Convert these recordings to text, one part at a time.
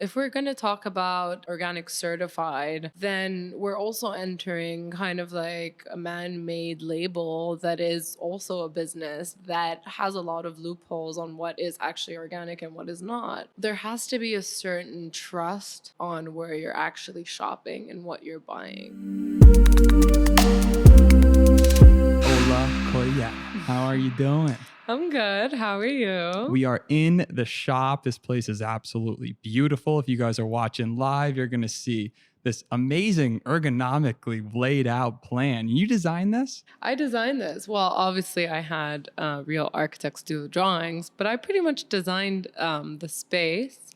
If we're going to talk about organic certified, then we're also entering kind of like a man made label that is also a business that has a lot of loopholes on what is actually organic and what is not. There has to be a certain trust on where you're actually shopping and what you're buying. Ola Kayal, how are you doing? I'm good. How are you? We are in the shop. This place is absolutely beautiful. If you guys are watching live, you're going to see this amazing ergonomically laid out plan. You designed this? I designed this. Well, obviously, I had real architects do the drawings, but I pretty much designed the space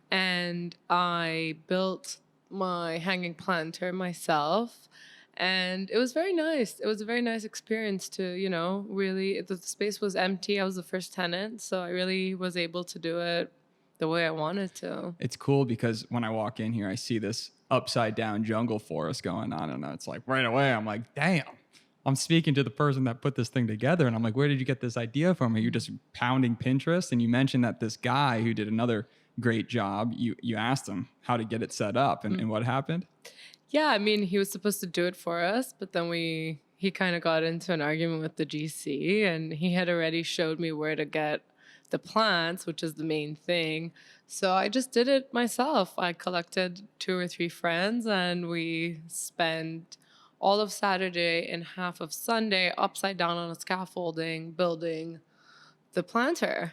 and I built my hanging planter myself. And it was very nice. It was a very nice experience to, really, the space was empty. I was the first tenant, so I really was able to do it the way I wanted to. It's cool because when I walk in here, I see this upside down jungle forest going on. And it's like right away, I'm like, damn. I'm speaking to the person that put this thing together. And I'm like, where did you get this idea from? Are you just pounding Pinterest? And you mentioned that this guy who did another great job, you asked him how to get it set up and what happened? Yeah, I mean, he was supposed to do it for us, but then he kind of got into an argument with the GC, and he had already showed me where to get the plants, which is the main thing. So I just did it myself. I collected 2 or 3 friends, and we spent all of Saturday and half of Sunday upside down on a scaffolding building the planter.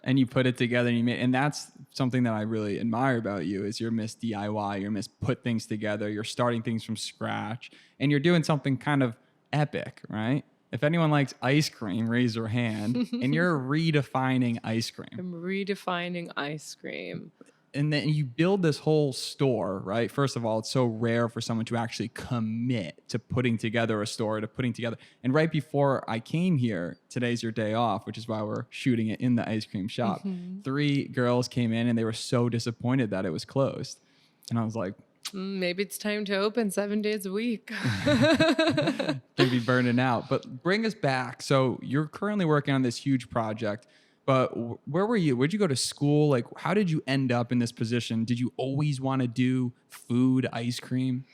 And you put it together and and that's something that I really admire about you is you're Miss DIY, you're Miss put things together, you're starting things from scratch, and you're doing something kind of epic, right? If anyone likes ice cream, raise their hand. And you're redefining ice cream. I'm redefining ice cream. And then you build this whole store, right? First of all, it's so rare for someone to actually commit to putting together a store, to putting together. And right before I came here, today's your day off, which is why we're shooting it in the ice cream shop. 3 girls came in and they were so disappointed that it was closed. And I was like, Maybe it's time to open 7 days a week. can be burning out. But bring us back. So you're currently working on this huge project. But where were you? Where'd you go to school? Like, how did you end up in this position? Did you always want to do food, ice cream?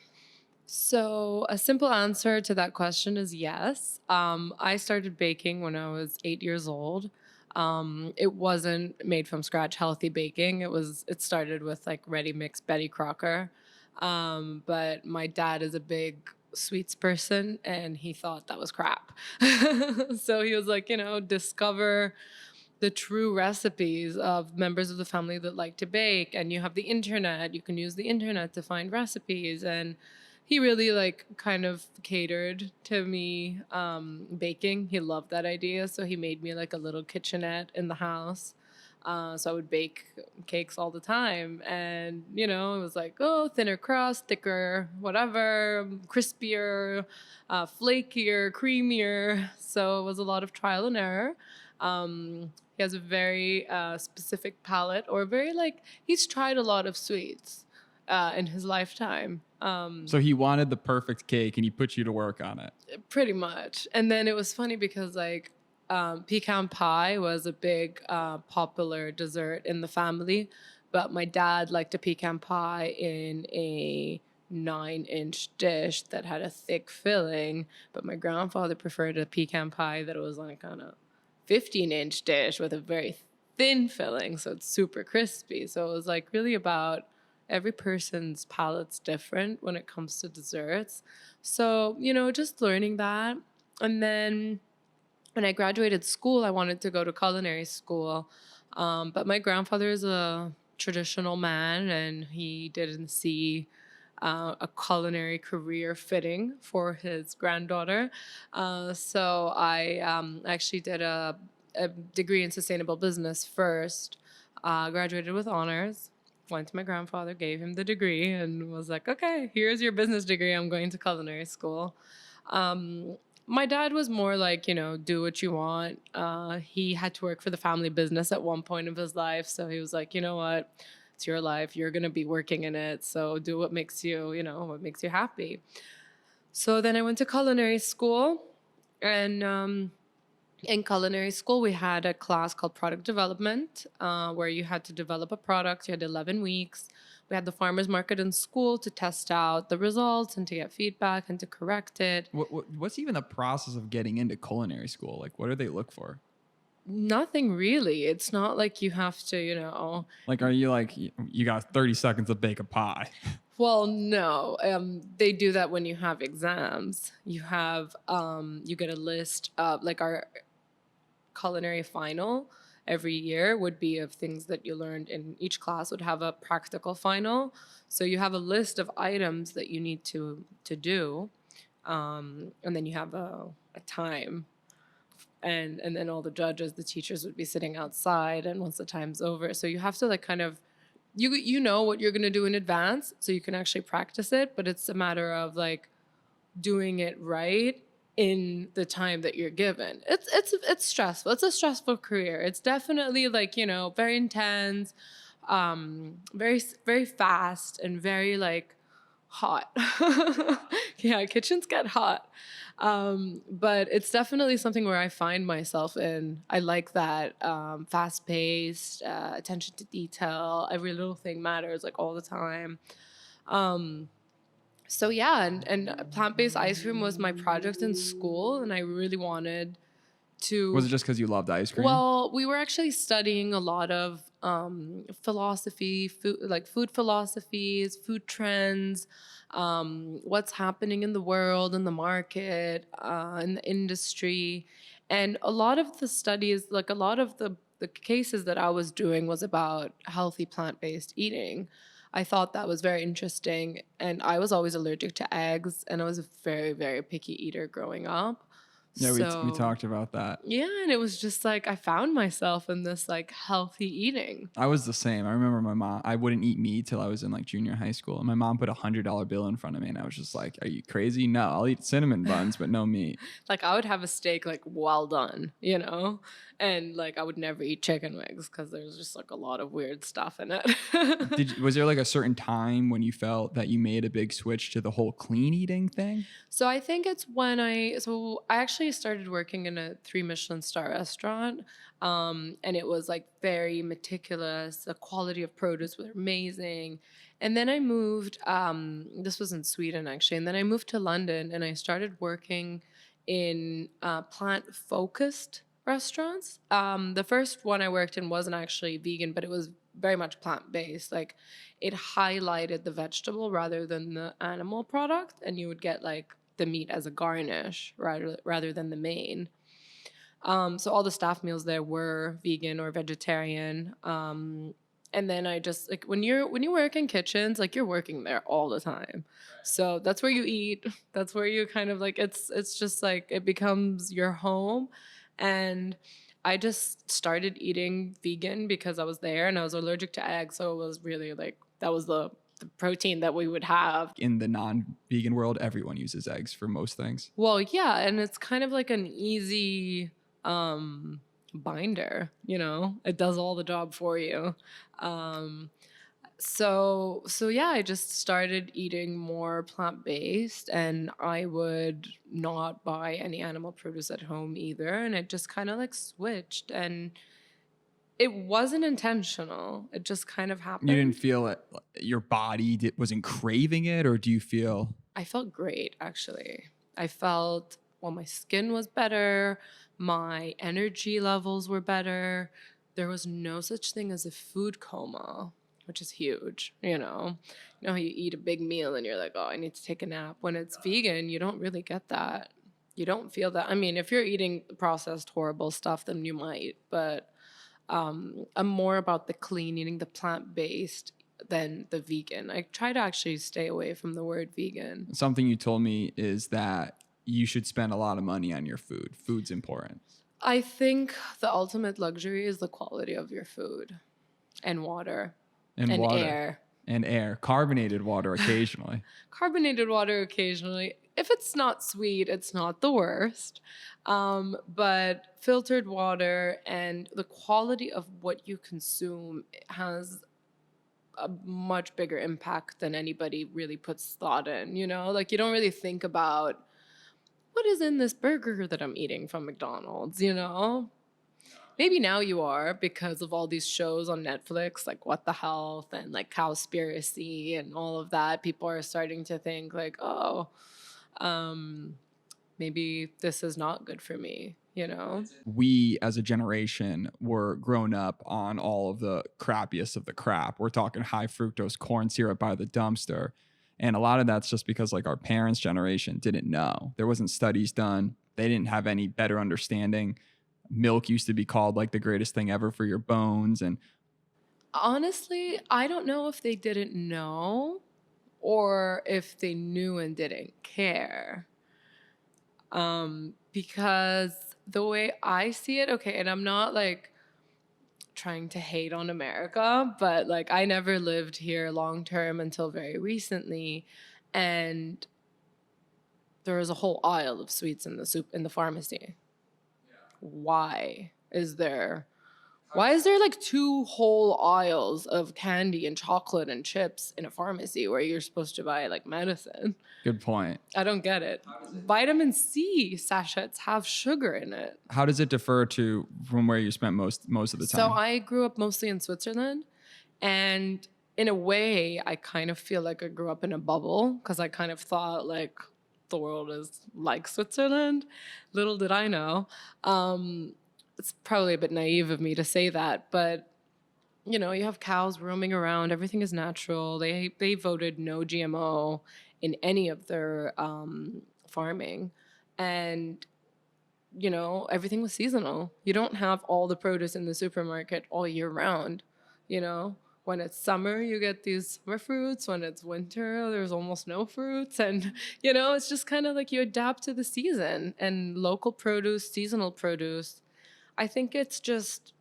So, a simple answer to that question is yes. I started baking when I was 8 years old. It wasn't made from scratch healthy baking. It started with like ready mix Betty Crocker. But my dad is a big sweets person and he thought that was crap. So he was like, discover the true recipes of members of the family that like to bake, and you have the internet, you can use the internet to find recipes. And he really like kind of catered to me baking. He loved that idea, so he made me like a little kitchenette in the house. So I would bake cakes all the time, and it was like, oh, thinner crust, thicker whatever, crispier, flakier, creamier. So it was a lot of trial and error. He has a very specific palate, or very like he's tried a lot of sweets in his lifetime. So he wanted the perfect cake and he put you to work on it. Pretty much. And then it was funny because like pecan pie was a big popular dessert in the family, but my dad liked a pecan pie in a 9-inch dish that had a thick filling, but my grandfather preferred a pecan pie that was like on a 15-inch dish with a very thin filling, so it's super crispy. So it was like really about every person's palate's different when it comes to desserts. So, just learning that. And then when I graduated school, I wanted to go to culinary school. But my grandfather is a traditional man and he didn't see a culinary career fitting for his granddaughter. So I actually did a degree in sustainable business first, graduated with honors, went to my grandfather, gave him the degree, and was like, okay, here's your business degree. I'm going to culinary school. My dad was more like, do what you want. He had to work for the family business at one point of his life. So he was like, you know what? It's your life. You're going to be working in it. So do what makes you, what makes you happy. So then I went to culinary school, and In culinary school, we had a class called product development, where you had to develop a product. You had 11 weeks. We had the farmers market in school to test out the results and to get feedback and to correct it. What's even the process of getting into culinary school? Like, what do they look for? Nothing really. It's not like you have to, Like, are you like, you got 30 seconds to bake a pie? well, no. They do that when you have exams. You get a list of like our culinary final every year would be of things that you learned in each class would have a practical final. So you have a list of items that you need to do, and then you have a time, and then all the judges, the teachers would be sitting outside, and once the time's over, so you have to like kind of you know what you're going to do in advance so you can actually practice it, but it's a matter of like doing it right in the time that you're given. It's stressful. It's a stressful career. It's definitely like, very intense, very fast and very like hot. Yeah, kitchens get hot. But it's definitely something where I find myself in. I like that fast paced, attention to detail. Every little thing matters like all the time. So yeah, and plant-based ice cream was my project in school, and I really wanted Was to. it just because you loved ice cream? Well, we were actually studying a lot of philosophy, food philosophies, food trends, what's happening in the world, in the market, in the industry, and a lot of the studies, like a lot of the cases that I was doing was about healthy plant-based eating. I thought that was very interesting, and I was always allergic to eggs, and I was a very, very picky eater growing up. Yeah, we So talked about that. yeah, and it was just like I found myself in this like healthy eating. I was the same. I remember my mom. I wouldn't eat meat till I was in like junior high school, and my mom put $100 bill in front of me, and I was just like, "Are you crazy? No, I'll eat cinnamon buns, but no meat." Like I would have a steak like well done, and like I would never eat chicken wings because there's just like a lot of weird stuff in it. Was there like a certain time when you felt that you made a big switch to the whole clean eating thing? So I think it's when I actually started working in a 3 Michelin star restaurant, and it was like very meticulous. The quality of produce was amazing, and then I moved. This was in Sweden actually, and then I moved to London, and I started working in plant focused restaurants. The first one I worked in wasn't actually vegan, but it was very much plant based. Like it highlighted the vegetable rather than the animal product, and you would get like the meat as a garnish rather than the main. So all the staff meals there were vegan or vegetarian. And then I just like when you work in kitchens, like you're working there all the time. So that's where you eat. That's where you kind of like it's just like it becomes your home. And I just started eating vegan because I was there and I was allergic to eggs. So it was really like that was the protein that we would have. In the non-vegan world, everyone uses eggs for most things. Well, yeah, and it's kind of like an easy binder, It does all the job for you. Um so yeah, I just started eating more plant-based, and I would not buy any animal produce at home either, and it just kind of like switched, and it wasn't intentional. It just kind of You didn't happened. feel it, your body wasn't craving it, or do you feel? I felt great, actually. I felt, well, my skin was better, my energy levels were better. There was no such thing as a food coma, which is huge, how you eat a big meal and you're like, oh, I need to take a nap. When it's vegan, you don't really get that. You don't feel that. I mean, if you're eating processed, horrible stuff, then you might, but I'm more about the clean eating, the plant based than the vegan. I try to actually stay away from the word vegan. Something you told me is that you should spend a lot of money on your food. Food's important. I think the ultimate luxury is the quality of your food and water And and water air. and air, carbonated water occasionally. Carbonated water occasionally. If it's not sweet, it's not the worst. But filtered water and the quality of what you consume has a much bigger impact than anybody really puts thought in, Like you don't really think about what is in this burger that I'm eating from McDonald's, you know? Maybe now you are because of all these shows on Netflix, like What the Health and like Cowspiracy and all of that. People are starting to think like, oh, um, maybe this is not good for me, you know? We as a generation were grown up on all of the crappiest of the crap. We're talking high fructose corn syrup by the dumpster. And a lot of that's just because like our parents' generation didn't know. There wasn't studies done. They didn't have any better understanding. Milk used to be called like the greatest thing ever for your bones. And Honestly, I don't know if they didn't know or if they knew and didn't care. Because the way I see it, okay, and I'm not like trying to hate on America, but like I never lived here long term until very recently, and there was a whole aisle of sweets in the soup in the pharmacy. Why is there why is there like two whole aisles of candy and chocolate and chips in a pharmacy where you're supposed to buy like medicine? good point. I don't get it. Vitamin C sachets have sugar in it. How does it differ to from where you spent most of the So time? I grew up mostly in Switzerland, and in a way, I kind of feel like I grew up in a bubble because I kind of thought like the world is like Switzerland. Little did I know. It's probably a bit naive of me to say that, but you know, you have cows roaming around. Everything is natural. They voted no GMO in any of their farming, and you know, everything was seasonal. You don't have all the produce in the supermarket all year round. You know, when it's summer, you get these summer fruits. When it's winter, there's almost no fruits. And, you know, it's just kind of like you adapt to the season and local produce, seasonal produce. I think it's just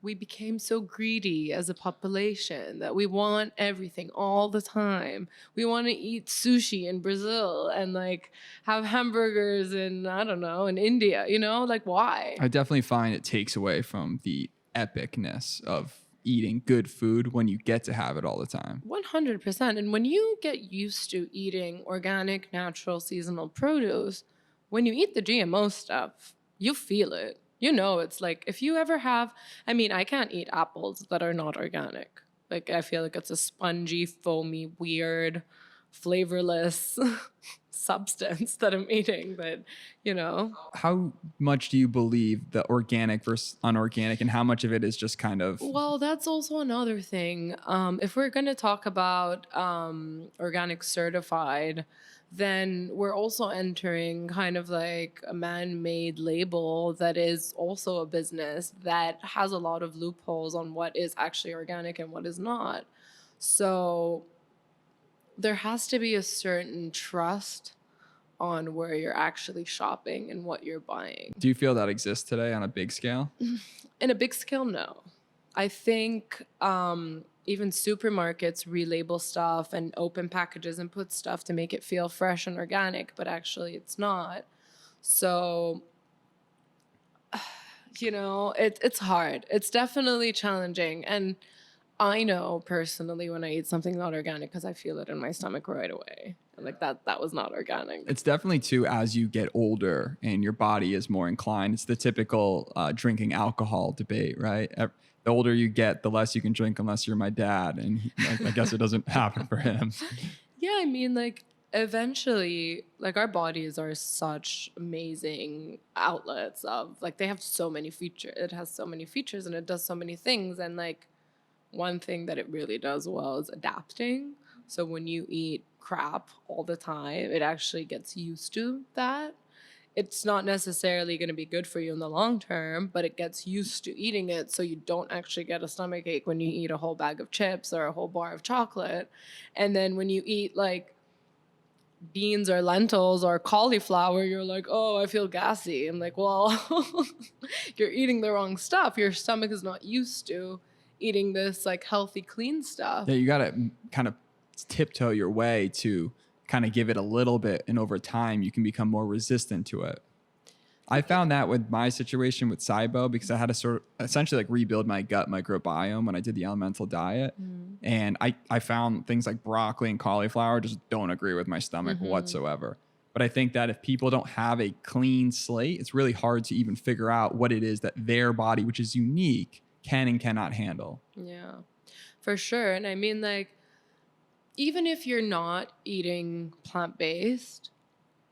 we became so greedy as a population that we want everything all the time. We want to eat sushi in Brazil and like have hamburgers in, I don't know, in India, you know? Like, why? I definitely find it takes away from the epicness of eating good food when you get to have it all the time. 100%. And when you get used to eating organic, natural, seasonal produce, when you eat the GMO stuff, you feel it. You know, it's like if you ever have, I mean, I can't eat apples that are not organic. Like, I feel like it's a spongy, foamy, weird, flavorless substance that I'm eating. But, you know, How much do you believe the organic versus unorganic, and how much of it is just kind of well, that's also another thing. If we're going to talk about organic certified, then we're also entering kind of like a man-made label that is also a business that has a lot of loopholes on what is actually organic and what is not. So there has to be a certain trust on where you're actually shopping and what you're buying. do you feel that exists today on a big scale? In a big scale, no. I think even supermarkets relabel stuff and open packages and put stuff to make it feel fresh and organic, but actually it's not. So, you know, it's hard. It's definitely challenging. And I know personally when I eat something not organic because I feel it in my stomach right away. Like that was not organic. It's definitely too, as you get older and your body is more inclined. It's the typical drinking alcohol debate, right? The older you get, the less you can drink unless you're my dad. And I guess it doesn't happen for him. Yeah, I mean, like, eventually, like, our bodies are such amazing outlets of, like, they have so many features. It has so many features and it does so many things. And, like, one thing that it really does well is adapting. So when you eat crap all the time, it actually gets used to that. It's not necessarily going to be good for you in the long term, but it gets used to eating it so you don't actually get a stomach ache when you eat a whole bag of chips or a whole bar of chocolate. And then when you eat like beans or lentils or cauliflower, you're like, oh, I feel gassy. I'm like, well, you're eating the wrong stuff. Your stomach is not used to eating this like healthy, clean stuff. Yeah, you got to kind of tiptoe your way to kind of give it a little bit. And over time, you can become more resistant to it. I found that with my situation with SIBO because I had to sort of essentially like rebuild my gut microbiome when I did the elemental diet. And I found things like broccoli and cauliflower just don't agree with my stomach whatsoever. But I think that if people don't have a clean slate, it's really hard to even figure out what it is that their body, which is unique, can and cannot handle. Yeah, for sure. And I mean, like, even if you're not eating plant-based,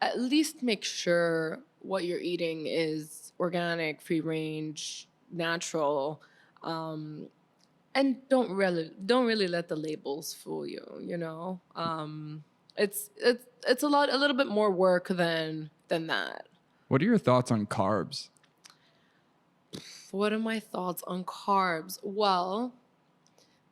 at least make sure what you're eating is organic, free range, natural, um, and don't really let the labels fool you. It's a little bit more work than that. What are your thoughts on carbs? What are my thoughts on carbs? Well,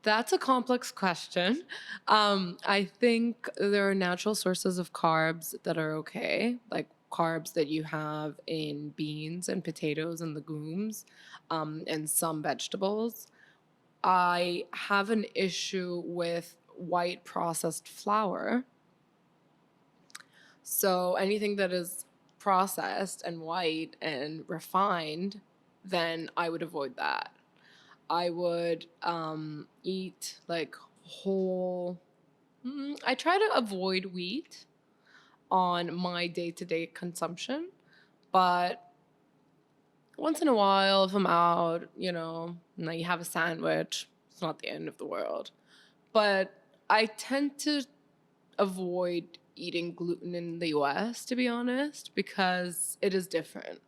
that's a complex question. I think there are natural sources of carbs that are okay, like carbs that you have in beans and potatoes and legumes, and some vegetables. I have an issue with white processed flour. So anything that is processed and white and refined, then I would avoid that. I would eat like whole. I try to avoid wheat on my day-to-day consumption, but once in a while, if I'm out, and you have a sandwich, it's not the end of the world. But I tend to avoid eating gluten in the US, to be honest, because it is different.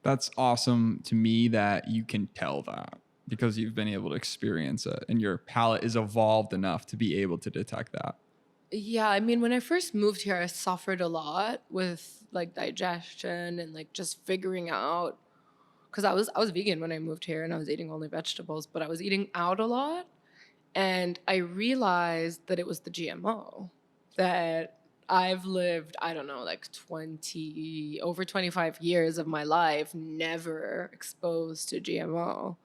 That's awesome to me that you can tell that because you've been able to experience it and your palate is evolved enough to be able to detect that. Yeah, I mean, when I first moved here, I suffered a lot with like digestion and like just figuring out because I was vegan when I moved here and I was eating only vegetables, but I was eating out a lot. And I realized that it was the GMO that I've lived, I don't know, like over 25 years of my life never exposed to GMO.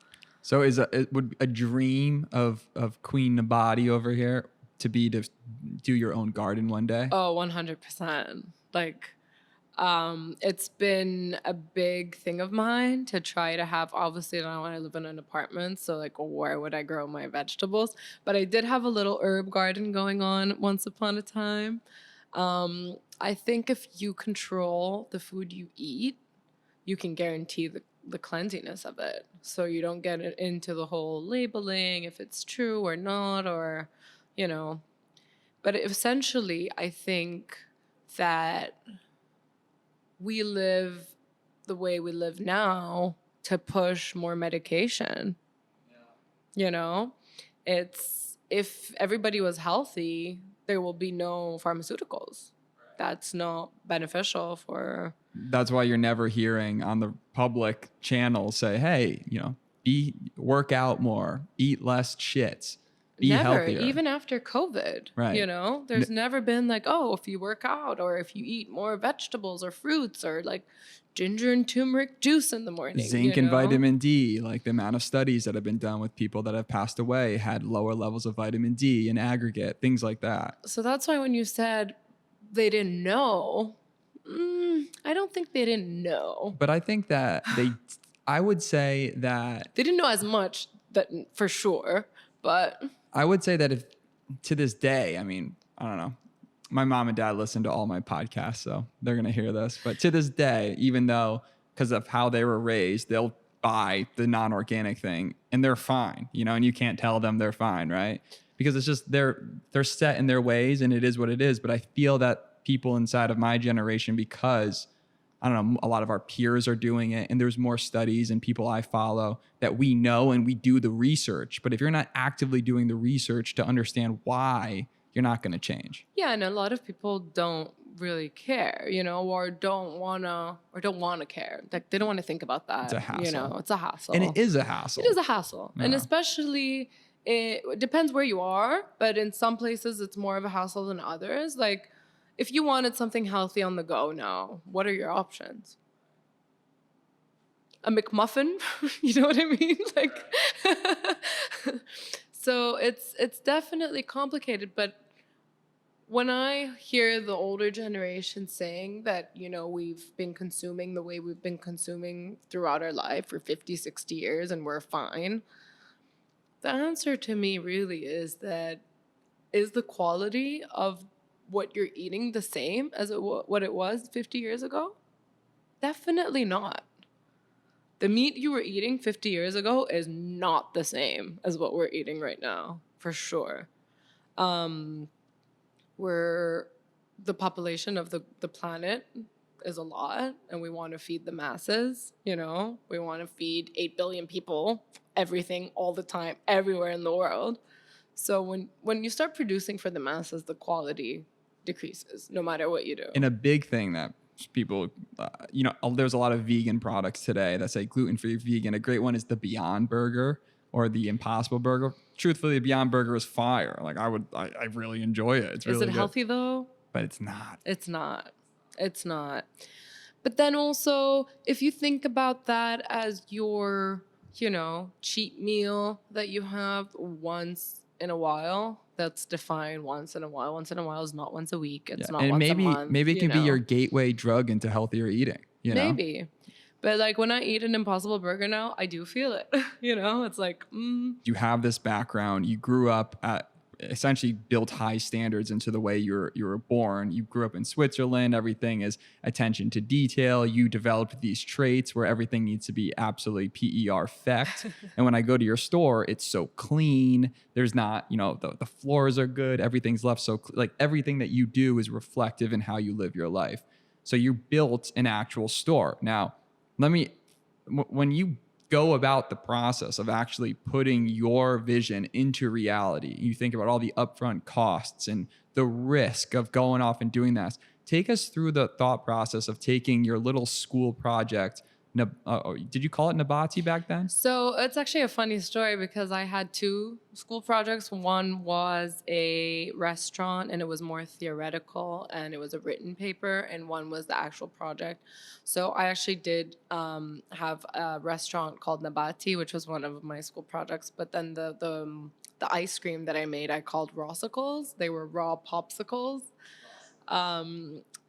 So it would a dream of Queen Nabati over here to do your own garden one day? Oh, 100%. Like, it's been a big thing of mine to try to have, obviously, now I live in an apartment, so like, where would I grow my vegetables? But I did have a little herb garden going on once upon a time. I think if you control the food you eat, you can guarantee the cleanliness of it. So you don't get into the whole labeling, if it's true or not, or, you know. But essentially, I think that we live the way we live now to push more medication. You know, it's if everybody was healthy, there will be no pharmaceuticals. That's not beneficial for. That's why you're never hearing on the public channel say, hey, work out more, eat less shits, be Never, healthier. even after COVID, Right. There's never been like, oh, if you work out or if you eat more vegetables or fruits or like ginger and turmeric juice in the morning. Zinc and vitamin D, like the amount of studies that have been done with people that have passed away had lower levels of vitamin D in aggregate, things like that. So that's why when you said they didn't know, I don't think they didn't know. But I think that I would say that they didn't know as much, that for sure, but I would say that if to this day, I mean, I don't know. My mom and dad listen to all my podcasts, so they're going to hear this. But to this day, even though because of how they were raised, they'll buy the non-organic thing and they're fine, and you can't tell them they're fine, right? Because it's just they're set in their ways and it is what it is. But I feel that people inside of my generation, because I don't know, a lot of our peers are doing it and there's more studies and people I follow that we know and we do the research. But if you're not actively doing the research to understand why, you're not going to change. Yeah, and a lot of people don't really care, or don't want to care. Like they don't want to think about that. It's a hassle. It's a hassle. And it is a hassle. It is a hassle. Yeah. And especially it depends where you are, but in some places it's more of a hassle than others. Like if you wanted something healthy on the go now, what are your options? A McMuffin? You know what I mean? Like so it's definitely complicated, but when I hear the older generation saying that, we've been consuming the way we've been consuming throughout our life for 50, 60 years and we're fine, the answer to me really is the quality of what you're eating the same as what it was 50 years ago? Definitely not. The meat you were eating 50 years ago is not the same as what we're eating right now, for sure. Um, we're the population of the planet is a lot, and we want to feed the masses, you know? We want to feed 8 billion people everything all the time, everywhere in the world. So when you start producing for the masses, the quality decreases no matter what you do. And a big thing that people, there's a lot of vegan products today that say gluten-free vegan. A great one is the Beyond Burger or the Impossible Burger. Truthfully, the Beyond Burger is fire. Like I really enjoy it. It's Is really it good. healthy though? But it's not. It's not. It's not. But then also, if you think about that as your, cheat meal that you have once in a while, that's defined once in a while. Once in a while is not once a week. It's not And once a maybe month. maybe it can be your gateway drug into healthier eating. Maybe. But like when I eat an Impossible Burger now, I do feel it. It's like, You have this background. You grew up at essentially built high standards into the way you were born. You grew up in Switzerland. Everything is attention to detail. You developed these traits where everything needs to be absolutely perfect. And when I go to your store, it's so clean. There's not, the floors are good. Everything's left so like everything that you do is reflective in how you live your life. So you built an actual store. Now, when you go about the process of actually putting your vision into reality, you think about all the upfront costs and the risk of going off and doing that. Take us through the thought process of taking your little school project. Did you call it Nabati back then? So it's actually a funny story because I had two school projects. One was a restaurant and it was more theoretical and it was a written paper, and one was the actual project. So I actually did have a restaurant called Nabati, which was one of my school projects. But then the ice cream that I made, I called Rossicles. They were raw popsicles.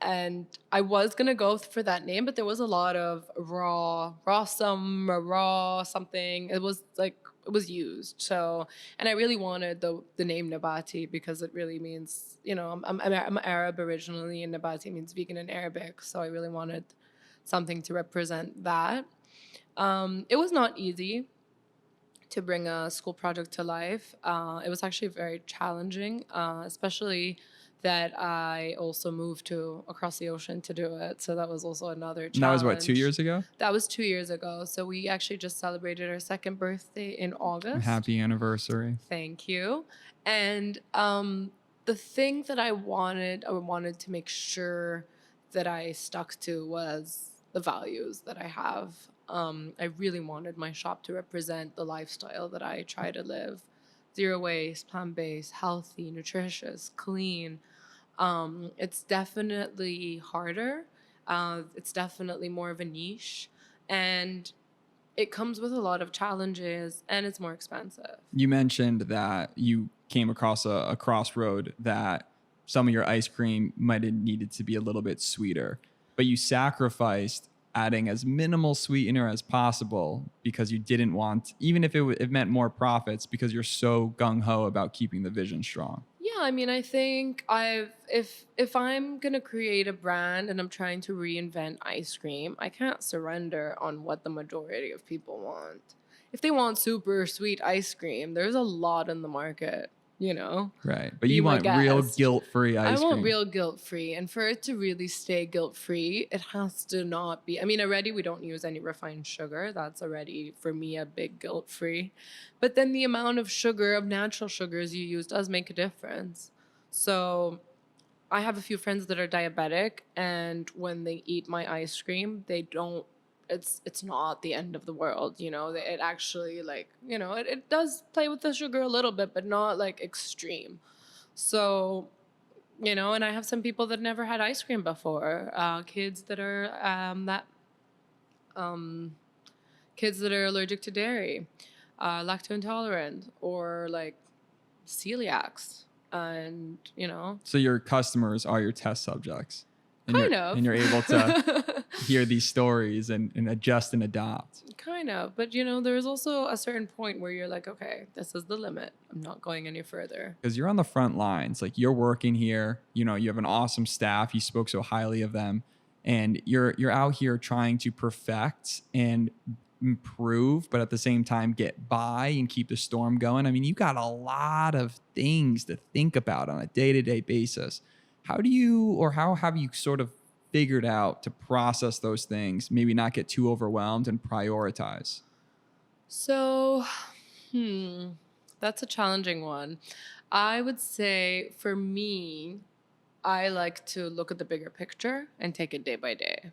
And I was gonna go for that name, but there was a lot of raw something. It was used. So, and I really wanted the name Nabati because it really means, I'm Arab originally, and Nabati means vegan in Arabic. So I really wanted something to represent that. It was not easy to bring a school project to life. It was actually very challenging, especially that I also moved across the ocean to do it. So that was also another challenge. And that was what, 2 years ago? That was 2 years ago. So we actually just celebrated our second birthday in August. Happy anniversary. Thank you. And the thing that I wanted to make sure that I stuck to was the values that I have. I really wanted my shop to represent the lifestyle that I try to live. Zero waste, plant-based, healthy, nutritious, clean. It's definitely harder. It's definitely more of a niche. And it comes with a lot of challenges, and it's more expensive. You mentioned that you came across a crossroad that some of your ice cream might have needed to be a little bit sweeter, but you sacrificed adding as minimal sweetener as possible because you didn't want, even if it meant more profits, because you're so gung-ho about keeping the vision strong. Yeah, I mean, I think if I'm gonna create a brand and I'm trying to reinvent ice cream, I can't surrender on what the majority of people want. If they want super sweet ice cream, there's a lot in the market. Right. But you want real guilt-free ice cream. I want real guilt-free. And for it to really stay guilt-free, it has to not be. I mean, already we don't use any refined sugar. That's already, for me, a big guilt-free. But then the amount of sugar, of natural sugars you use does make a difference. So I have a few friends that are diabetic, and when they eat my ice cream, they don't, it's not the end of the world, it actually it does play with the sugar a little bit, but not like extreme. So, and I have some people that never had ice cream before, kids that are kids that are allergic to dairy, lactose intolerant, or like celiacs, and So your customers are your test subjects. Kind of. and you're able to hear these stories and adjust and adopt. Kind of. But, there's also a certain point where you're like, okay, this is the limit. I'm not going any further. Because you're on the front lines, like you're working here, you have an awesome staff. You spoke so highly of them, and you're out here trying to perfect and improve, but at the same time get by and keep the storm going. I mean, you got a lot of things to think about on a day-to-day basis. How have you sort of figured out to process those things, maybe not get too overwhelmed and prioritize? So, that's a challenging one. I would say for me, I like to look at the bigger picture and take it day by day.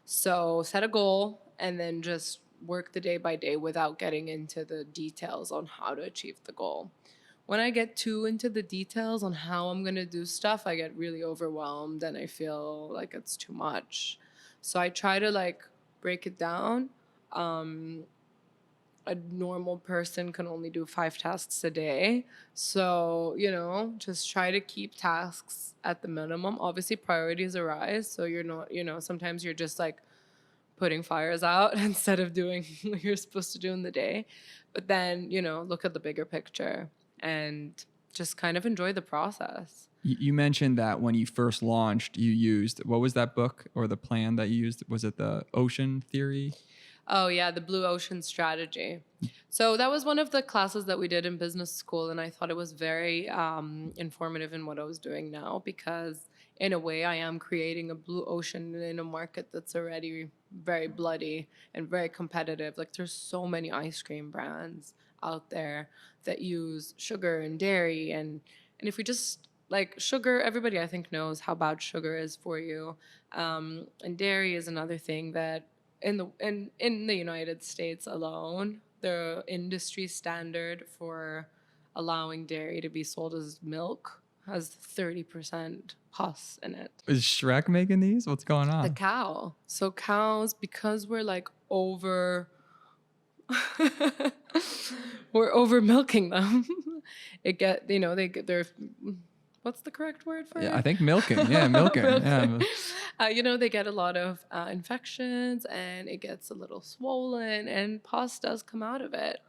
So set a goal and then just work the day by day without getting into the details on how to achieve the goal. When I get too into the details on how I'm going to do stuff, I get really overwhelmed and I feel like it's too much. So I try to break it down. Um, a normal person can only do 5 tasks a day. So, just try to keep tasks at the minimum. Obviously, priorities arise. So you're not, sometimes you're just putting fires out instead of doing what you're supposed to do in the day. But then, look at the bigger picture and just kind of enjoy the process. You mentioned that when you first launched, you used, what was that book or the plan that you used? Was it the ocean theory? Oh, yeah, the blue ocean strategy. So that was one of the classes that we did in business school, and I thought it was very informative in what I was doing now because, in a way, I am creating a blue ocean in a market that's already very bloody and very competitive. Like, there's so many ice cream brands out there that use sugar and dairy, and if we just sugar, everybody I think knows how bad sugar is for you, and dairy is another thing that in the United States alone, the industry standard for allowing dairy to be sold as milk has 30% pus in it. Is Shrek making these? What's going The on? cow. So cows, because we're over we're over milking them. They're what's the correct word for Yeah, it? I think milking. Yeah, milking. Milking. Yeah. They get a lot of infections and it gets a little swollen and pus does come out of it.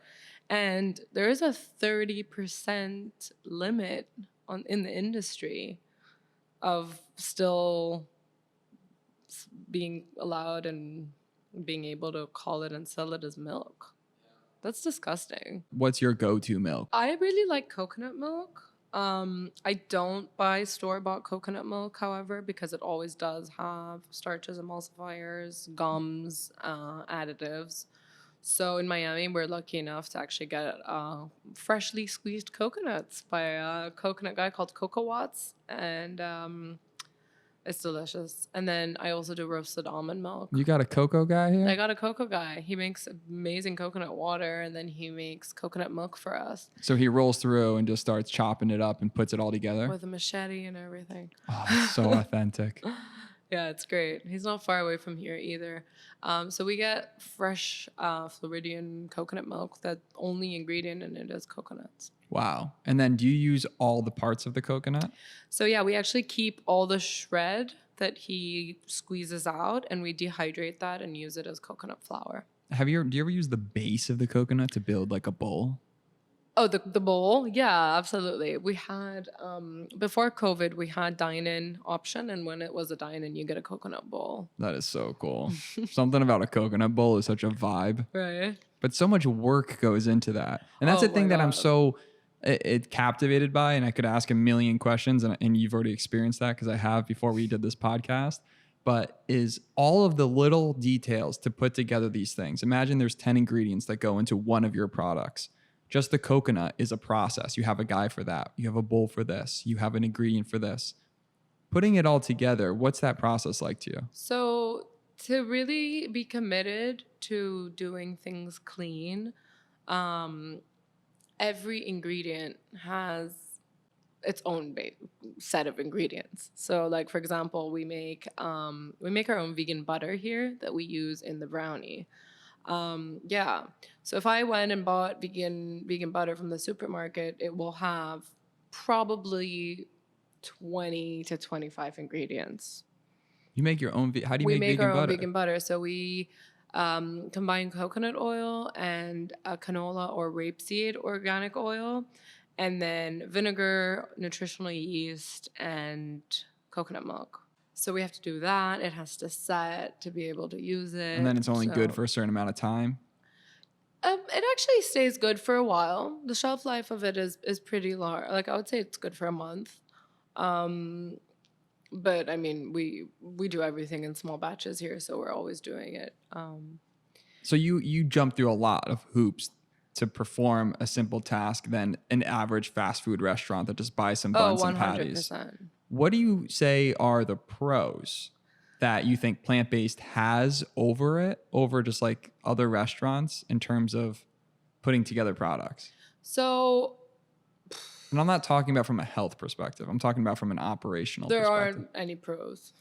And there is a 30% limit in the industry of still being allowed and being able to call it and sell it as milk. That's disgusting. What's your go-to milk? I really like coconut milk. I don't buy store-bought coconut milk, however, because it always does have starches, emulsifiers, gums, additives. So in Miami, we're lucky enough to actually get freshly squeezed coconuts by a coconut guy called Coco Watts, and it's delicious. And then I also do roasted almond milk. You got a cocoa guy here? I got a cocoa guy. He makes amazing coconut water, and then he makes coconut milk for us So he rolls through and just starts chopping it up and puts it all together? with a machete and everything. Oh, that's so authentic. Yeah, it's great. He's not far away from here either. So we get fresh Floridian coconut milk. The only ingredient in it is coconuts. Wow. And then do you use all the parts of the coconut? So yeah, we actually keep all the shred that he squeezes out, and we dehydrate that and use it as coconut flour. Do you ever use the base of the coconut to build like a bowl? Oh, the bowl? Yeah, absolutely. We had, before COVID, we had dine-in option, and when it was a dine-in, you get a coconut bowl. That is so cool. Something about a coconut bowl is such a vibe. Right. But so much work goes into that. And that's Oh the thing my that I'm God. so captivated by. And I could ask a million questions, and you've already experienced that because I have before we did this podcast. But is all of the little details to put together these things. Imagine there's 10 ingredients that go into one of your products. Just the coconut is a process. You have a guy for that. You have a bowl for this. You have an ingredient for this. Putting it all together, what's that process like to you? So to really be committed to doing things clean, every ingredient has its own set of ingredients. So for example, we make our own vegan butter here that we use in the brownie. Yeah. So if I went and bought vegan butter from the supermarket, it will have probably 20 to 25 ingredients. You make your own. How do you We make make vegan our own butter? vegan butter. So we combine coconut oil and canola or rapeseed organic oil, and then vinegar, nutritional yeast, and coconut milk. So we have to do that. It has to set to be able to use And then it. it's only good So for a certain amount of time. it actually stays good for a while. The shelf life of it is pretty large. Like I would say it's good for a month. But I mean, we do everything in small batches here, so we're always doing it. So you jump through a lot of hoops to perform a simple task than an average fast food restaurant that just buys some Oh, buns and patties. 100%. What do you say are the pros that you think plant-based has over just like other restaurants in terms of putting together products? So And I'm not talking about from a health perspective. I'm talking about from an operational there perspective. aren't any pros,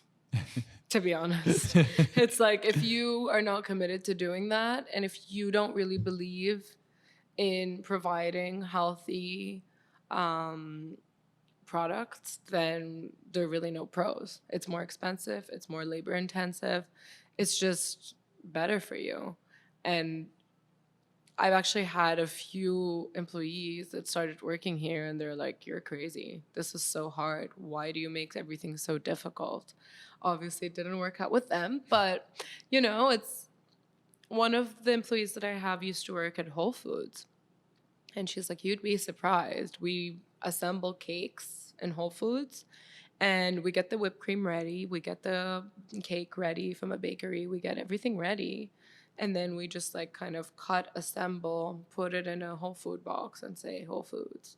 to be honest. It's like if you are not committed to doing that, and if you don't really believe in providing healthy products, then there are really no pros. It's more expensive, it's more labor intensive, it's just better for you. And I've actually had a few employees that started working here and they're like, "You're crazy. This is so hard. Why do you make everything so difficult?" Obviously, it didn't work out with them, but it's one of the employees that I have used to work at Whole Foods. And she's like, "You'd be surprised. We assemble cakes in Whole Foods and we get the whipped cream ready. We get the cake ready from a bakery. We get everything ready. And then we just like kind of cut, assemble, put it in a Whole Food box and say Whole Foods."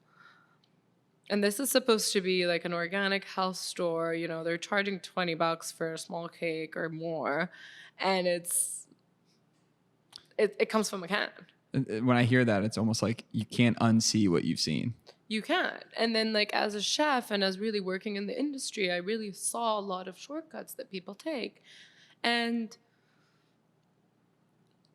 And this is supposed to be like an organic health store. They're charging $20 for a small cake or more. And it comes from a can. When I hear that, it's almost like you can't unsee what you've seen. You can't. And then like as a chef and as really working in the industry, I really saw a lot of shortcuts that people take. And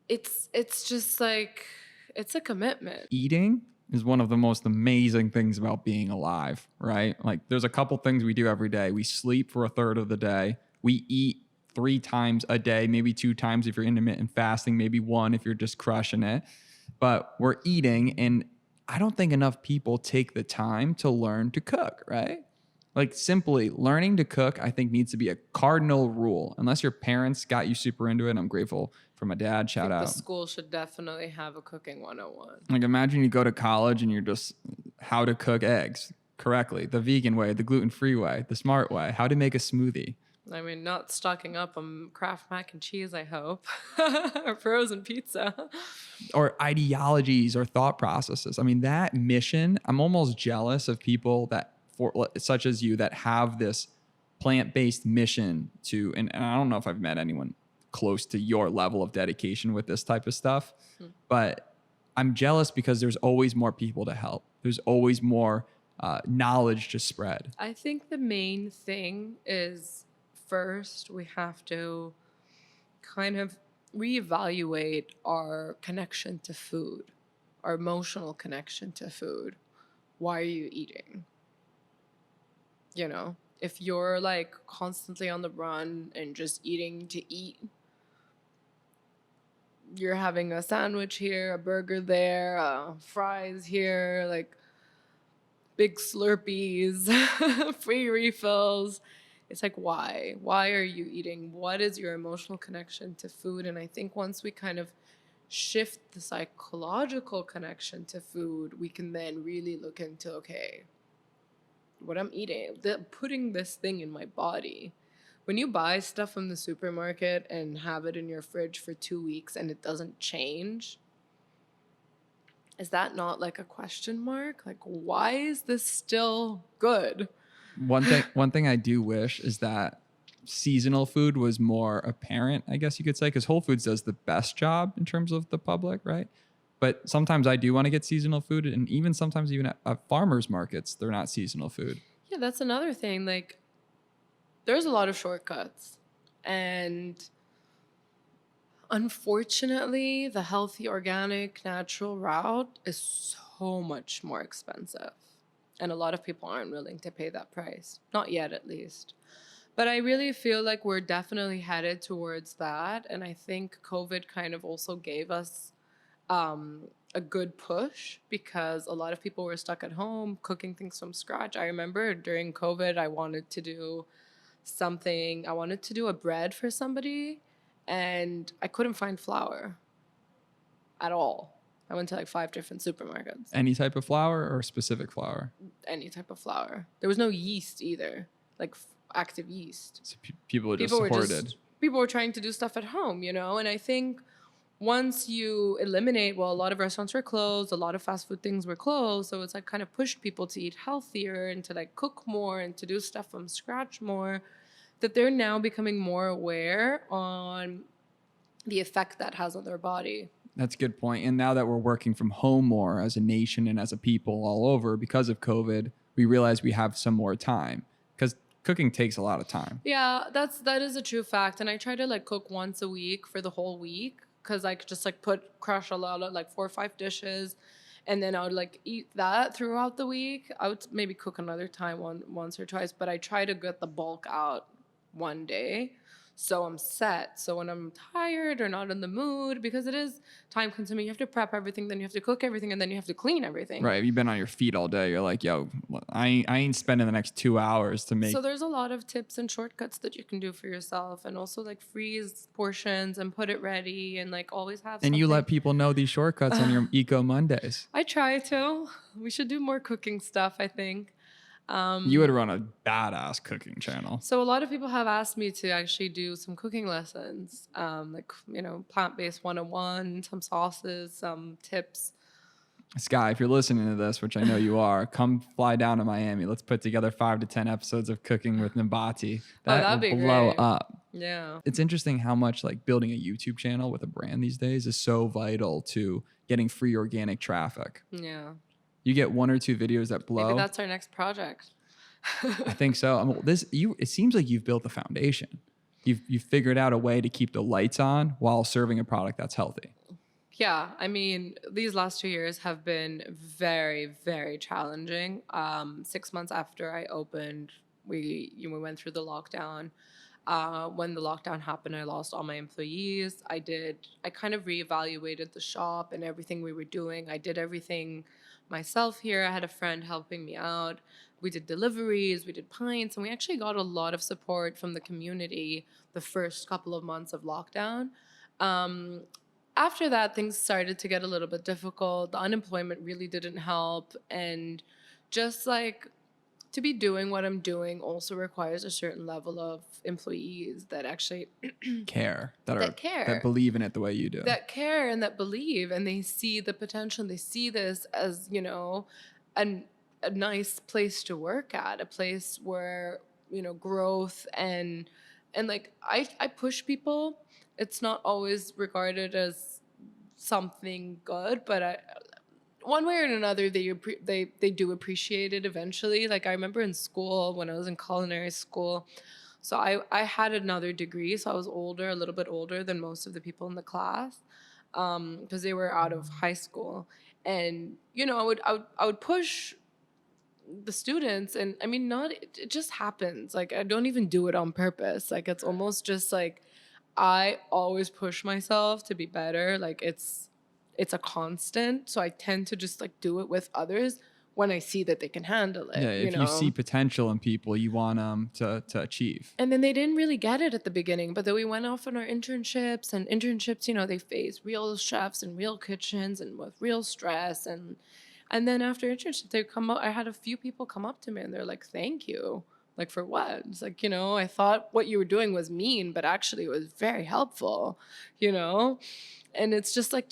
it's just like it's a commitment. Eating is one of the most amazing things about being alive, right? Like there's a couple things we do every day. We sleep for a third of the day. We eat 3 times a day, maybe 2 times if you're intermittent fasting, maybe 1 if you're just crushing it. But we're eating, and I don't think enough people take the time to learn to cook, right? Like simply learning to cook, I think needs to be a cardinal rule. Unless your parents got you super into it, and I'm grateful for my dad. I Shout think the out. school should definitely have a cooking 101. Like imagine you go to college and you're just how to cook eggs correctly, the vegan way, the gluten-free way, the smart way, how to make a smoothie. I mean, not stocking up on Kraft mac and cheese, I hope, or frozen pizza. Or ideologies or thought processes. I mean, that mission, I'm almost jealous of people such as you that have this plant-based mission to, and I don't know if I've met anyone close to your level of dedication with this type of stuff, but I'm jealous because there's always more people to help. There's always more knowledge to spread. I think the main thing is first we have to kind of reevaluate our connection to food, our emotional connection to food. Why are you eating? If you're like constantly on the run and just eating to eat, you're having a sandwich here, a burger there, fries here, like big Slurpees, free refills. It's like, why? Why are you eating? What is your emotional connection to food? And I think once we kind of shift the psychological connection to food, we can then really look into, okay, what I'm eating, putting this thing in my body. When you buy stuff from the supermarket and have it in your fridge for 2 weeks and it doesn't change, is that not like a question mark? Like, why is this still good? One thing I do wish is that seasonal food was more apparent, I guess you could say, because Whole Foods does the best job in terms of the public, right? But sometimes I do want to get seasonal food, and even sometimes even at farmers markets, they're not seasonal food. Yeah, that's another thing. Like, there's a lot of shortcuts. And unfortunately, the healthy, organic, natural route is so much more expensive. And a lot of people aren't willing to pay that price. Not yet, at least. But I really feel like we're definitely headed towards that. And I think COVID kind of also gave us a good push because a lot of people were stuck at home cooking things from scratch. I remember during COVID, I wanted to do something, I wanted to do a bread for somebody, and I couldn't find flour at all. I went to like 5 different supermarkets, Any type of flour or specific flour? any type of flour. There was no yeast either, like active yeast. So people just People were hoarded. just people were trying to do stuff at home, you know. And I think once you eliminate, well, a lot of restaurants were closed, a lot of fast food things were closed, so it's like kind of pushed people to eat healthier and to like cook more and to do stuff from scratch more, that they're now becoming more aware on the effect that has on their body. That's a good point. And now that we're working from home more as a nation and as a people all over because of COVID, we realize we have some more time because cooking takes a lot of time. Yeah, that is a true fact. And I try to like cook once a week for the whole week because I could just like crush a lot of like 4 or 5 dishes, and then I would like eat that throughout the week. I would maybe cook another time once or twice, but I try to get the bulk out one day. So I'm set. So when I'm tired or not in the mood, because it is time consuming, you have to prep everything, then you have to cook everything, and then you have to clean everything. Right. If you've been on your feet all day, you're like, yo, I ain't spending the next 2 hours to make. So there's a lot of tips and shortcuts that you can do for yourself, and also like freeze portions and put it ready, and like always have And you something. let people know these shortcuts on your Eco Mondays. I try to. We should do more cooking stuff, I think. You would run a badass cooking channel. So a lot of people have asked me to actually do some cooking lessons, like, you know, plant-based 101, some sauces, some tips. Sky, if you're listening to this, which I know you are, come fly down to Miami. Let's put together 5 to 10 episodes of Cooking with Nabati. That that'd will be blow great. up. Yeah. It's interesting how much like building a YouTube channel with a brand these days is so vital to getting free organic traffic. Yeah. You get 1 or 2 videos that blow. Maybe that's our next project. I think so. It seems like you've built the foundation. You've figured out a way to keep the lights on while serving a product that's healthy. Yeah, I mean, these last 2 years have been very, very challenging. 6 months after I opened, we went through the lockdown. When the lockdown happened, I lost all my employees. I kind of reevaluated the shop and everything we were doing. I did everything myself here. I had a friend helping me out. We did deliveries, we did pints, and we actually got a lot of support from the community the first couple of months of lockdown. After that, things started to get a little bit difficult. The unemployment really didn't help. And just like to be doing what I'm doing also requires a certain level of employees that actually care. That believe in it the way you do. That care and that believe, and they see the potential. And they see this as, you know, a nice place to work at, a place where, you know, growth and like I push people. It's not always regarded as something good, but one way or another, they do appreciate it eventually. Like I remember in school, when I was in culinary school, so I had another degree, so I was a little bit older than most of the people in the class, because they were out of high school. And, you know, I would push the students, and I mean, it just happens. Like I don't even do it on purpose. Like it's almost just like I always push myself to be better. Like it's a constant. So I tend to just like do it with others when I see that they can handle it. Yeah, if you see potential in people, you want them to achieve. And then they didn't really get it at the beginning, but then we went off on our internships, and internships, you know, they face real chefs and real kitchens and with real stress. And then after internship, they come up. I had a few people come up to me and they're like, "Thank you." Like, for what? It's like, you know, I thought what you were doing was mean, but actually it was very helpful, you know? And it's just like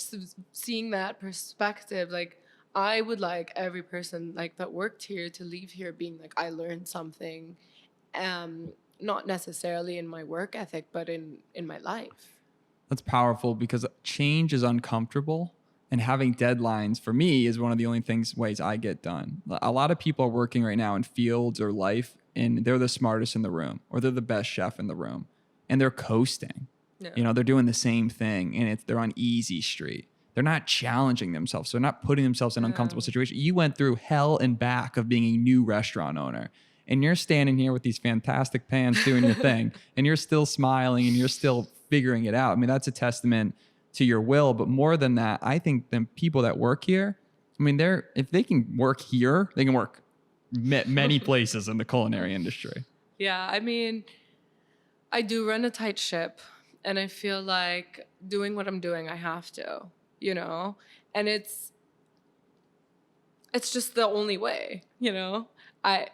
seeing that perspective. Like, I would like every person like that worked here to leave here being like, I learned something, not necessarily in my work ethic, but in my life. That's powerful because change is uncomfortable. And having deadlines for me is one of the only ways I get done. A lot of people are working right now in fields or life, and they're the smartest in the room, or they're the best chef in the room, and they're coasting. Yeah. You know, they're doing the same thing, and they're on easy street. They're not challenging themselves. So they're not putting themselves in uncomfortable situations. You went through hell and back of being a new restaurant owner. and you're standing here with these fantastic pants doing your thing, and you're still smiling and you're still figuring it out. I mean, that's a testament to your will. But more than that, I think the people that work here, I mean, if they can work here, they can work many places in the culinary industry. Yeah, I mean, I do run a tight ship, and I feel like doing what I'm doing, I have to, you know? And it's just the only way, you know?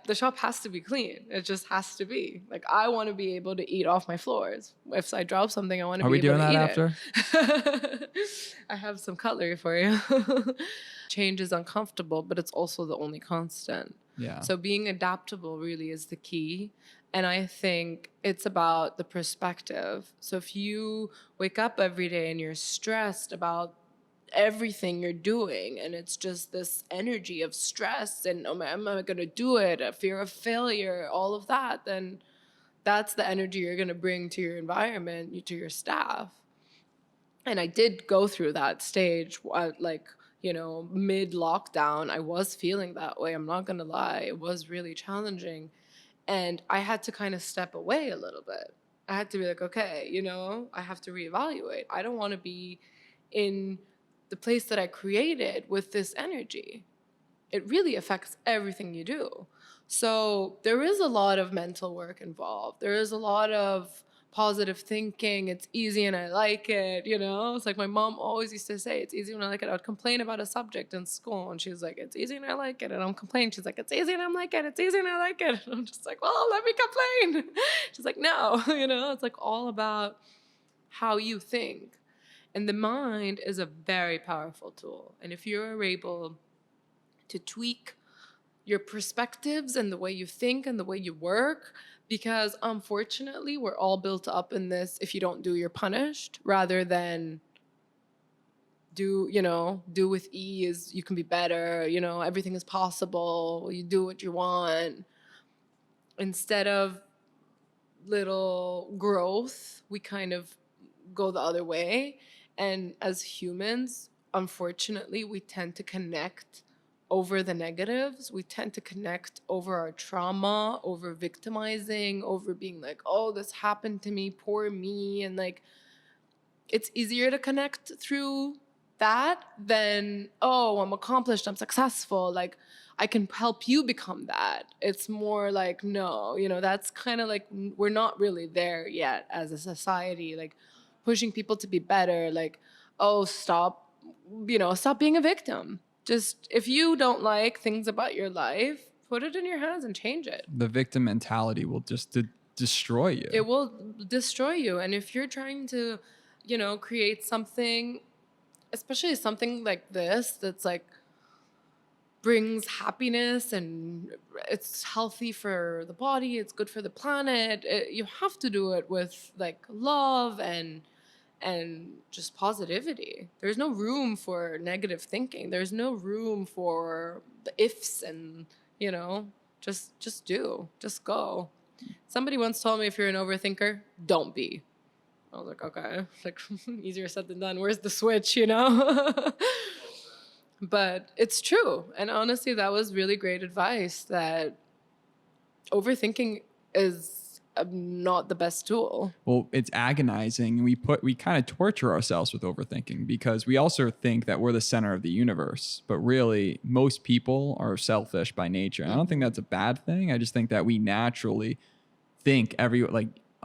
The shop has to be clean. It just has to be. Like, I want to be able to eat off my floors. If I drop something, I want to be able to eat it. Are we doing that after? I have some cutlery for you. Change is uncomfortable, but it's also the only constant. Yeah. So being adaptable really is the key. And I think it's about the perspective. So if you wake up every day and you're stressed about everything you're doing, and it's just this energy of stress and am I going to do it, a fear of failure, all of that, then that's the energy you're going to bring to your environment, to your staff. And I did go through that stage, like, you know, mid lockdown. I was feeling that way. I'm not going to lie. It was really challenging. And I had to kind of step away a little bit. I had to be like, okay, you know, I have to reevaluate. I don't want to be in the place that I created with this energy. It really affects everything you do. So there is a lot of mental work involved. There is a lot of positive thinking. It's easy and I like it, you know? It's like my mom always used to say, it's easy when I like it. I would complain about a subject in school and she was like, it's easy and I like it. And I'm complaining. She's like, it's easy and I'm like it. It's easy and I like it. And I'm just like, well, let me complain. She's like, no, you know? It's like all about how you think. And the mind is a very powerful tool. And if you're able to tweak your perspectives and the way you think and the way you work, because unfortunately we're all built up in this, if you don't do, you're punished, rather than do with ease, you can be better, you know, everything is possible, you do what you want. Instead of little growth, we kind of go the other way. And as humans, unfortunately, we tend to connect over the negatives. We tend to connect over our trauma, over victimizing, over being like, oh, this happened to me, poor me. And like, it's easier to connect through that than, oh, I'm accomplished, I'm successful, like I can help you become that. It's more like, no, you know, that's kind of like, we're not really there yet as a society, like pushing people to be better, like, oh, stop being a victim. Just, if you don't like things about your life, put it in your hands and change it. The victim mentality will just destroy you. It will destroy you. And if you're trying to, you know, create something, especially something like this, that's like brings happiness and it's healthy for the body, it's good for the planet, you have to do it with like love and just positivity. There's no room for negative thinking. There's no room for the ifs and, you know, just go. Somebody once told me, if you're an overthinker, don't be. I was like, okay, like easier said than done. Where's the switch, you know? But it's true. And honestly, that was really great advice, that overthinking is not the best tool. Well, it's agonizing. We kind of torture ourselves with overthinking, because we also think that we're the center of the universe. But really, most people are selfish by nature. And I don't think that's a bad thing. I just think that we naturally think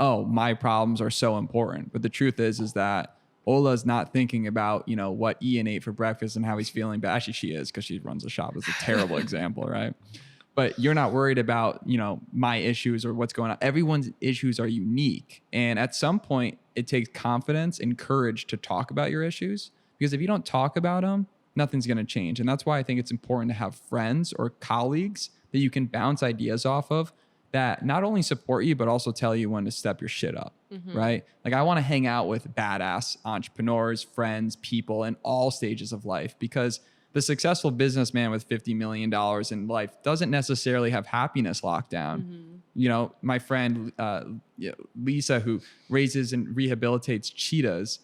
oh, my problems are so important. But the truth is that Ola's not thinking about, you know, what Ian ate for breakfast and how he's feeling. But actually she is, because she runs the shop. It's a terrible example, right? But you're not worried about, you know, my issues or what's going on. Everyone's issues are unique. And at some point, it takes confidence and courage to talk about your issues. Because if you don't talk about them, nothing's going to change. And that's why I think it's important to have friends or colleagues that you can bounce ideas off of, that not only support you, but also tell you when to step your shit up, right? Like, I want to hang out with badass entrepreneurs, friends, people in all stages of life, because the successful businessman with $50 million in life doesn't necessarily have happiness locked down. You know, my friend Lisa, who raises and rehabilitates cheetahs,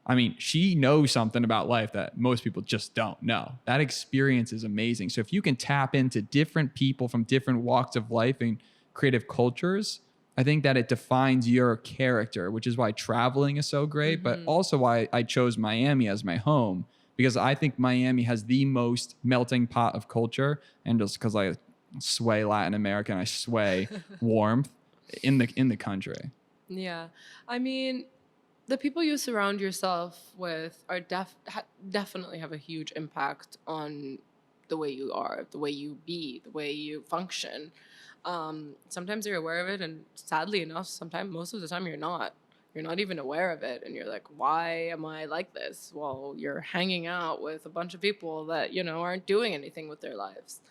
I mean, she knows something about life that most people just don't know. That experience is amazing. So if you can tap into different people from different walks of life and creative cultures, I think that it defines your character, which is why traveling is so great, but also why I chose Miami as my home, because I think Miami has the most melting pot of culture. And just because I sway Latin America and I sway warmth in the country. Yeah. I mean, the people you surround yourself with are definitely have a huge impact on the way you are, the way you be, the way you function. Sometimes you're aware of it, and sadly enough, sometimes most of the time you're not. You're not even aware of it, and you're like, "Why am I like this?" Well, you're hanging out with a bunch of people that aren't doing anything with their lives.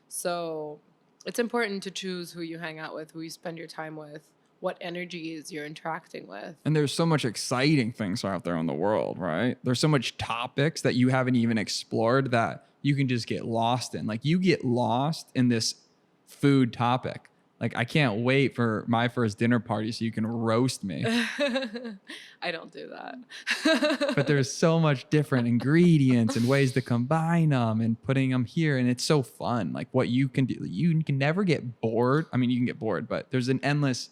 So, it's important to choose who you hang out with, who you spend your time with, what energies you're interacting with. And there's so much exciting things out there in the world, right? There's so much topics that you haven't even explored that you can just get lost in. Like you get lost in this food topic. Like I can't wait for my first dinner party so you can roast me. I don't do that. But there's so much different ingredients and ways to combine them and putting them here. And it's so fun. Like what you can do. You can never get bored. I mean, you can get bored, but there's an endless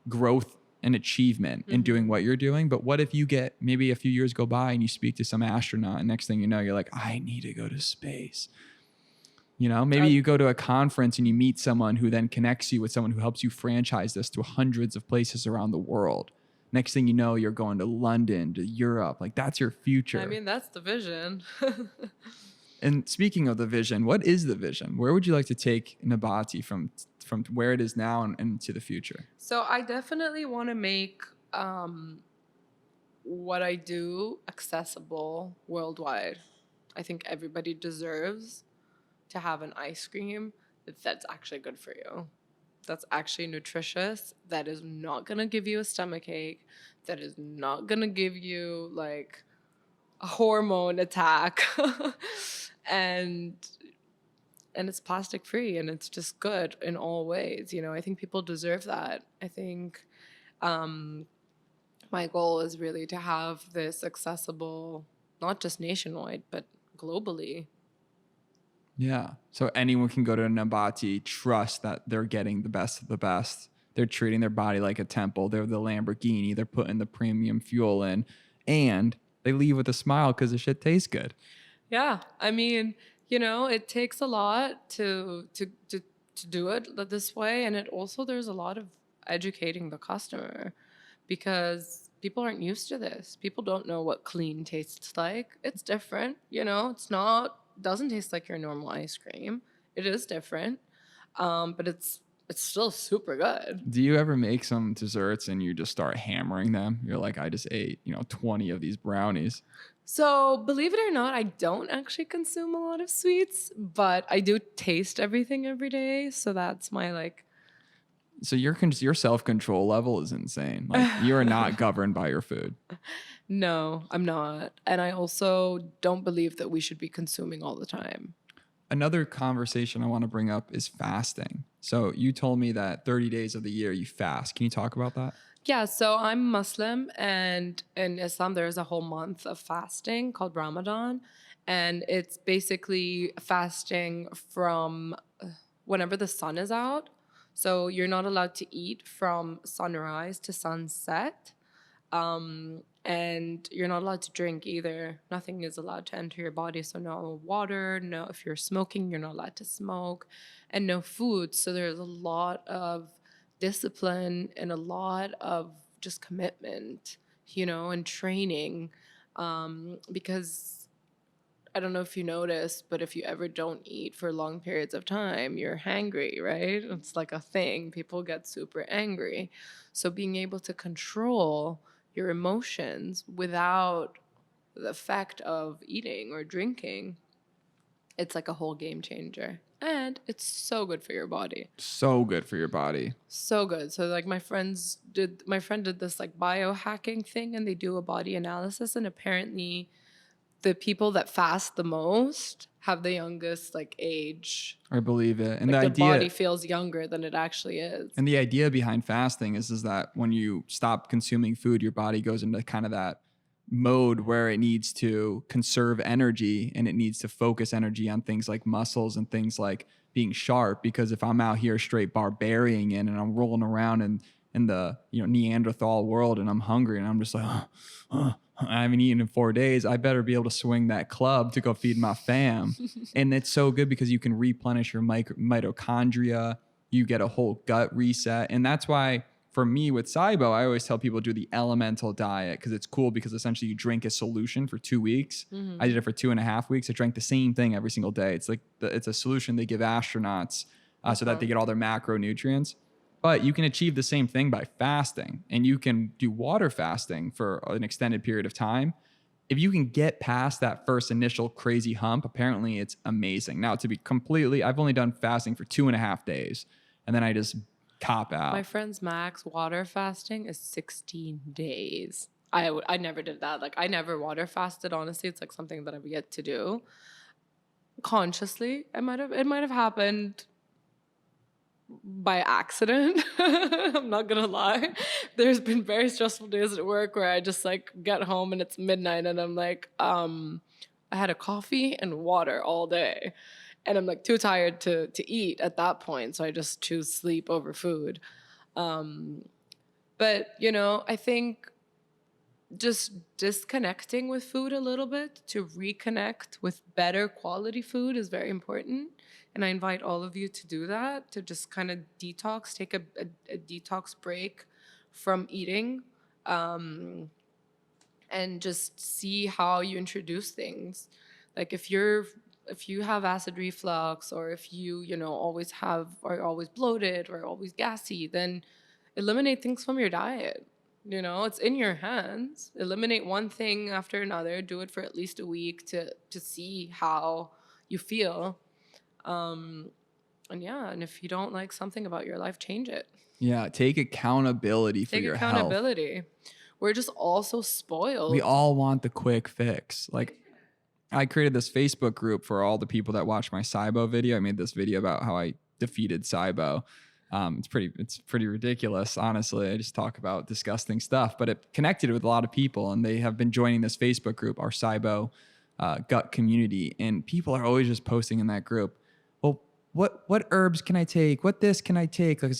growth and achievement in doing what you're doing. But what if you get maybe a few years go by and you speak to some astronaut and next thing you know, you're like, I need to go to space. Maybe you go to a conference and you meet someone who then connects you with someone who helps you franchise this to hundreds of places around the world. Next thing you know, you're going to London, to Europe. Like that's your future. I mean, that's the vision. And speaking of the vision, what is the vision? Where would you like to take Nabati from where it is now and into the future? So I definitely want to make what I do accessible worldwide. I think everybody deserves to have an ice cream that's actually good for you, that's actually nutritious, that is not going to give you a stomach ache, that is not going to give you like a hormone attack. and it's plastic free, and it's just good in all ways. I think people deserve that. I think my goal is really to have this accessible, not just nationwide, but globally. Yeah. So anyone can go to Nabati, trust that they're getting the best of the best. They're treating their body like a temple. They're the Lamborghini. They're putting the premium fuel in, and they leave with a smile because the shit tastes good. Yeah. I mean, it takes a lot to do it this way. And there's a lot of educating the customer, because people aren't used to this. People don't know what clean tastes like. It's different, doesn't taste like your normal ice cream. It is different, but it's still super good. Do you ever make some desserts and you just start hammering them? You're like, I just ate 20 of these brownies. So believe it or not, I don't actually consume a lot of sweets, but I do taste everything every day. So that's my like. So your self-control level is insane. Like you are not governed by your food. No, I'm not. And I also don't believe that we should be consuming all the time. Another conversation I want to bring up is fasting. So you told me that 30 days of the year you fast. Can you talk about that? Yeah, so I'm Muslim, and in Islam there's a whole month of fasting called Ramadan, and it's basically fasting from whenever the sun is out. So you're not allowed to eat from sunrise to sunset. And you're not allowed to drink either. Nothing is allowed to enter your body. So no water, no, if you're smoking, you're not allowed to smoke, and no food. So there's a lot of discipline and a lot of just commitment, and training. Because I don't know if you noticed, but if you ever don't eat for long periods of time, you're hangry, right? It's like a thing. People get super angry. So being able to control your emotions without the effect of eating or drinking, it's like a whole game changer. And it's so good for your body. So good for your body. So good. So like my friend did this like biohacking thing, and they do a body analysis, and apparently the people that fast the most have the youngest like age. I believe it. And like the body feels younger than it actually is. And the idea behind fasting is that when you stop consuming food, your body goes into kind of that mode where it needs to conserve energy, and it needs to focus energy on things like muscles and things like being sharp, because if I'm out here straight barbarian and I'm rolling around in the, you know, Neanderthal world and I'm hungry and I'm just like, I haven't eaten in 4 days, I better be able to swing that club to go feed my fam. And it's so good because you can replenish your mitochondria. You get a whole gut reset. And that's why for me with SIBO, I always tell people do the elemental diet, because it's cool, because essentially you drink a solution for 2 weeks. I did it for 2.5 weeks. I drank the same thing every single day. It's like it's a solution they give astronauts so that they get all their macronutrients. But you can achieve the same thing by fasting, and you can do water fasting for an extended period of time. If you can get past that first initial crazy hump, apparently it's amazing. Now, to be completely, I've only done fasting for 2.5 days, and then I just cop out. My friend's max water fasting is 16 days. I never did that. Like, I never water fasted, honestly. It's like something that I've yet to do consciously. It might have happened by accident. I'm not gonna lie. There's been very stressful days at work where I just like get home and it's midnight and I'm like, I had a coffee and water all day. And I'm like too tired to eat at that point. So I just choose sleep over food. But, you know, I think just disconnecting with food a little bit to reconnect with better quality food is very important. And I invite all of you to do that, to just kind of detox, take a detox break from eating, and just see how you introduce things. Like if you have acid reflux, or if you know, always are always bloated or always gassy, then eliminate things from your diet. You know, it's in your hands. Eliminate one thing after another. Do it for at least a week to see how you feel. And if you don't like something about your life, change it. Yeah, take accountability for your health. Take accountability. We're just all so spoiled. We all want the quick fix. Like, I created this Facebook group for all the people that watch my SIBO video. I made this video about how I defeated SIBO. It's pretty ridiculous, honestly. I just talk about disgusting stuff, but it connected with a lot of people, and they have been joining this Facebook group, our SIBO gut community. And people are always just posting in that group, well, what herbs can I take? What this can I take? Like,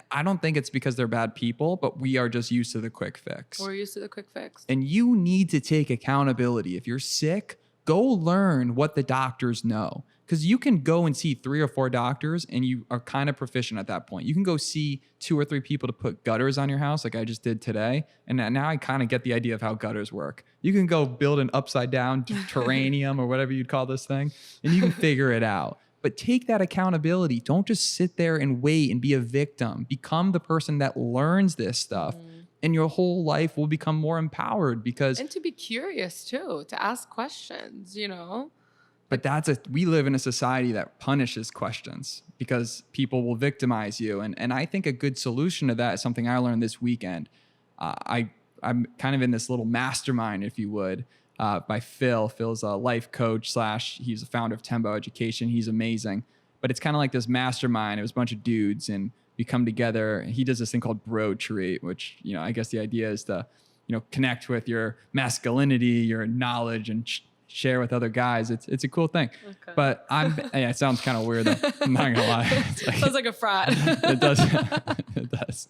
I don't think it's because they're bad people, but we are just used to the quick fix. We're used to the quick fix. And you need to take accountability. If you're sick, go learn what the doctors know. Because you can go and see 3 or 4 doctors and you are kind of proficient at that point. You can go see 2 or 3 people to put gutters on your house like I just did today. And now I kind of get the idea of how gutters work. You can go build an upside down terrarium or whatever you'd call this thing, and you can figure it out. But take that accountability. Don't just sit there and wait and be a victim. Become the person that learns this stuff. And your whole life will become more empowered and to be curious too, to ask questions, you know. But we live in a society that punishes questions because people will victimize you. And I think a good solution to that is something I learned this weekend. I'm kind of in this little mastermind, if you would, by Phil. Phil's a life coach / he's a founder of Tembo Education. He's amazing. But it's kind of like this mastermind. It was a bunch of dudes, and we come together. He does this thing called Bro Treat, which, you know, I guess the idea is to, you know, connect with your masculinity, your knowledge, and share with other guys. It's a cool thing. Okay. But it sounds kind of weird though. I'm not gonna lie. Sounds like a frat. It does. It does.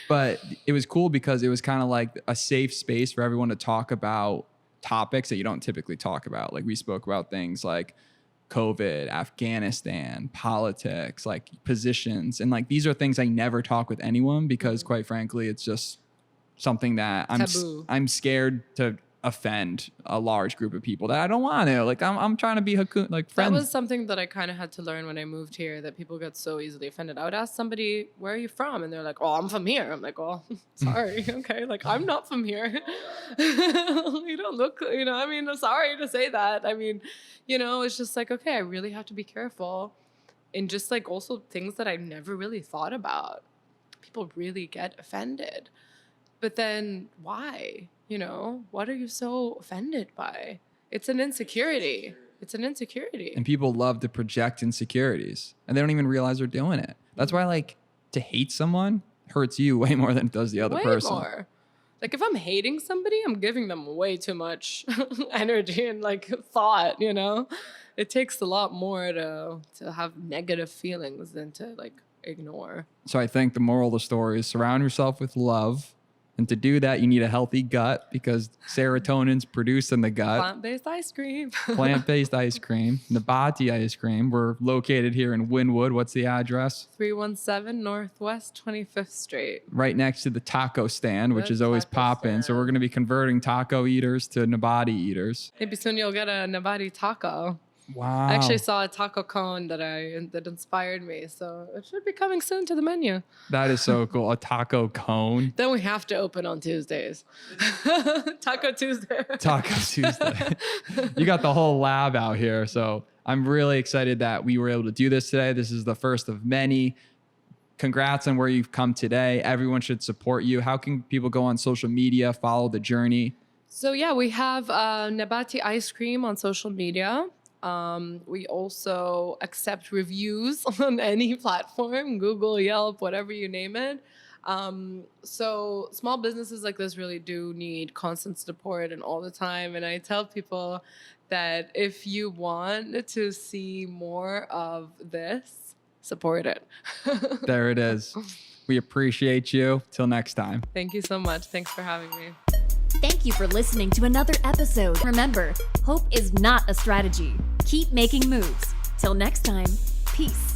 But it was cool because it was kind of like a safe space for everyone to talk about topics that you don't typically talk about. Like, we spoke about things like COVID, Afghanistan, politics, like positions. And like, these are things I never talk with anyone because, quite frankly, it's just something that I'm scared to offend a large group of people that I don't want to. Like, I'm trying to be like friends. That was something that I kind of had to learn when I moved here, that people get so easily offended. I would ask somebody, where are you from? And they're like, oh, I'm from here. I'm like, oh, sorry. Okay. Like, I'm not from here. You don't look, you know, I mean, I'm sorry to say that. I mean, you know, it's just like, okay, I really have to be careful. And just like also things that I never really thought about. People really get offended. But then why? You know, what are you so offended by? It's an insecurity. It's an insecurity. And people love to project insecurities, and they don't even realize they're doing it. That's why, like, to hate someone hurts you way more than it does the other person. Way more. Like, if I'm hating somebody, I'm giving them way too much energy and like thought, you know? it takes a lot more to have negative feelings than to like ignore. So I think the moral of the story is surround yourself with love. And to do that, you need a healthy gut because serotonin's produced in the gut. Plant-based ice cream. Plant-based ice cream, Nabati ice cream. We're located here in Wynwood. What's the address? 317 Northwest 25th Street. Right next to the taco stand, which The is always taco popping. So stand. We're going to be converting taco eaters to Nabati eaters. Maybe soon you'll get a Nabati taco. Wow. I actually saw a taco cone that inspired me, so it should be coming soon to the menu. That is so cool. A taco cone. Then we have to open on Tuesdays. Taco Tuesday. Taco Tuesday. You got the whole lab out here. So I'm really excited that we were able to do this today. This is the first of many. Congrats on where you've come today. Everyone should support you. How can people go on social media, follow the journey? So yeah, we have Nabati ice cream on social media. We also accept reviews on any platform, Google, Yelp, whatever you name it. So small businesses like this really do need constant support and all the time. And I tell people that if you want to see more of this, support it. There it is. We appreciate you. Till next time. Thank you so much. Thanks for having me. Thank you for listening to another episode. Remember, hope is not a strategy. Keep making moves. Till next time, peace.